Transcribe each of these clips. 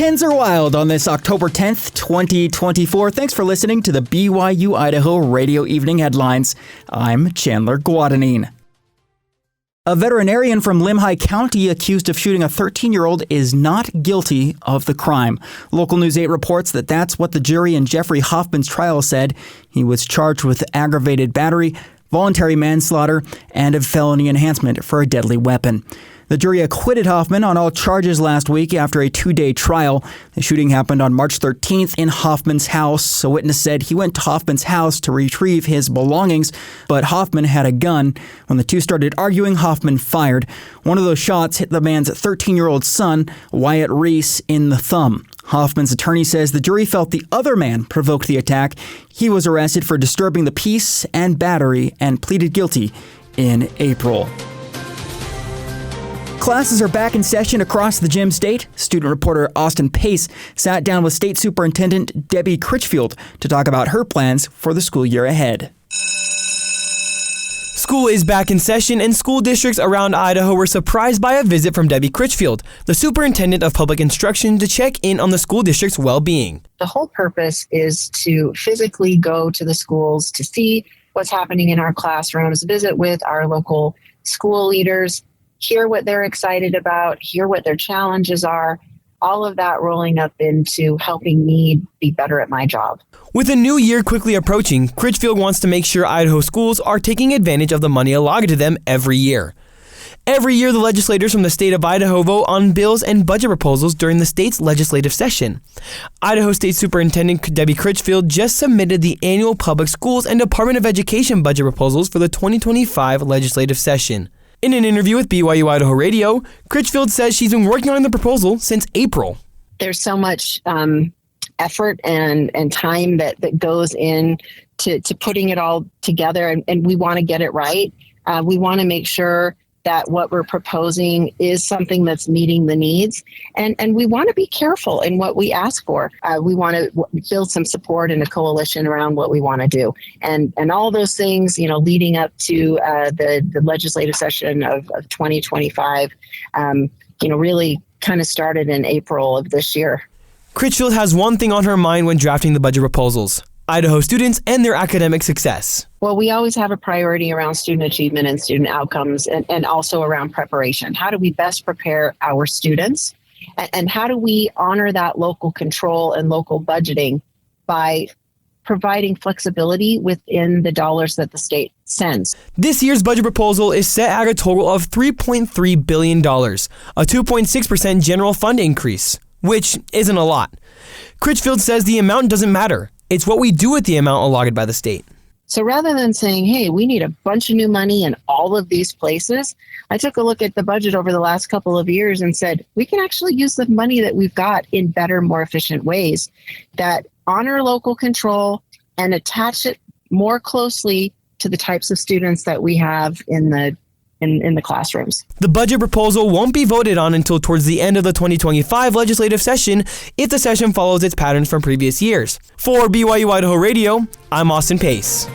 Tens are wild on this October 10th, 2024. Thanks for listening to the BYU-Idaho Radio Evening Headlines. I'm Chandler Guadagnine. A veterinarian from Limhi County accused of shooting a 13-year-old is not guilty of the crime. Local News 8 reports that that's what the jury in Jeffrey Hoffman's trial said. He was charged with aggravated battery, voluntary manslaughter, and a felony enhancement for a deadly weapon. The jury acquitted Hoffman on all charges last week after a 2-day trial. The shooting happened on March 13th in Hoffman's house. A witness said he went to Hoffman's house to retrieve his belongings, but Hoffman had a gun. When the two started arguing, Hoffman fired. One of those shots hit the man's 13-year-old son, Wyatt Reese, in the thumb. Hoffman's attorney says the jury felt the other man provoked the attack. He was arrested for disturbing the peace and battery and pleaded guilty in April. Classes are back in session across the Gem State. Student reporter Austin Pace sat down with State Superintendent Debbie Critchfield to talk about her plans for the school year ahead. School is back in session, and school districts around Idaho were surprised by a visit from Debbie Critchfield, the superintendent of public instruction, to check in on the school district's well-being. The whole purpose is to physically go to the schools to see what's happening in our classrooms, visit with our local school leaders, hear what they're excited about, hear what their challenges are, all of that rolling up into helping me be better at my job. With a new year quickly approaching, Critchfield wants to make sure Idaho schools are taking advantage of the money allotted to them every year. Every year, the legislators from the state of Idaho vote on bills and budget proposals during the state's legislative session. Idaho State Superintendent Debbie Critchfield just submitted the annual Public Schools and Department of Education budget proposals for the 2025 legislative session. In an interview with BYU-Idaho Radio, Critchfield says she's been working on the proposal since April. There's so much effort and time that goes in to putting it all together, and we want to get it right. We want to make sure that what we're proposing is something that's meeting the needs, and we want to be careful in what we ask for. We want to build some support and a coalition around what we want to do, and all those things, leading up to the legislative session of 2025, really kind of started in April of this year. Critchfield has one thing on her mind when drafting the budget proposals: Idaho students and their academic success. Well, we always have a priority around student achievement and student outcomes, and also around preparation. How do we best prepare our students? And how do we honor that local control and local budgeting by providing flexibility within the dollars that the state sends? This year's budget proposal is set at a total of $3.3 billion, a 2.6% general fund increase, which isn't a lot. Critchfield says the amount doesn't matter. It's what we do with the amount allotted by the state. So rather than saying, hey, we need a bunch of new money in all of these places, I took a look at the budget over the last couple of years and said, we can actually use the money that we've got in better, more efficient ways that honor local control and attach it more closely to the types of students that we have in the classrooms. The budget proposal won't be voted on until towards the end of the 2025 legislative session if the session follows its patterns from previous years. For BYU-Idaho Radio, I'm Austin Pace.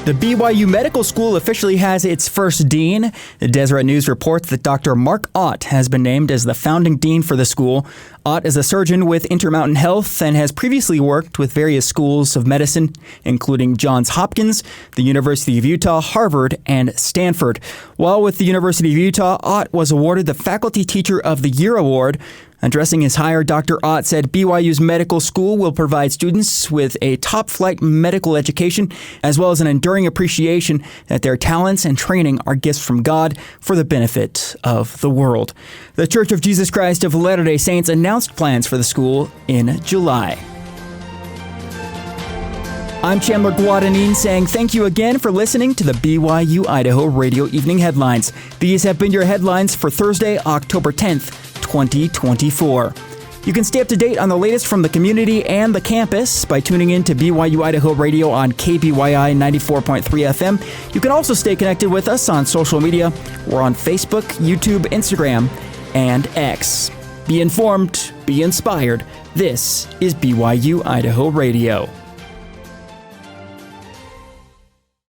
The BYU Medical School officially has its first dean. The Deseret News reports that Dr. Mark Ott has been named as the founding dean for the school. Ott is a surgeon with Intermountain Health and has previously worked with various schools of medicine, including Johns Hopkins, the University of Utah, Harvard, and Stanford. While with the University of Utah, Ott was awarded the Faculty Teacher of the Year award. Addressing his hire, Dr. Ott said BYU's medical school will provide students with a top-flight medical education, as well as an enduring appreciation that their talents and training are gifts from God for the benefit of the world. The Church of Jesus Christ of Latter-day Saints announced plans for the school in July. I'm Chandler Guadagnine saying thank you again for listening to the BYU-Idaho Radio Evening Headlines. These have been your headlines for Thursday, October 10th, 2024. You can stay up to date on the latest from the community and the campus by tuning in to BYU-Idaho Radio on KBYI 94.3 FM. You can also stay connected with us on social media. We're on Facebook, YouTube, Instagram, and X. Be informed, be inspired. This is BYU-Idaho Radio.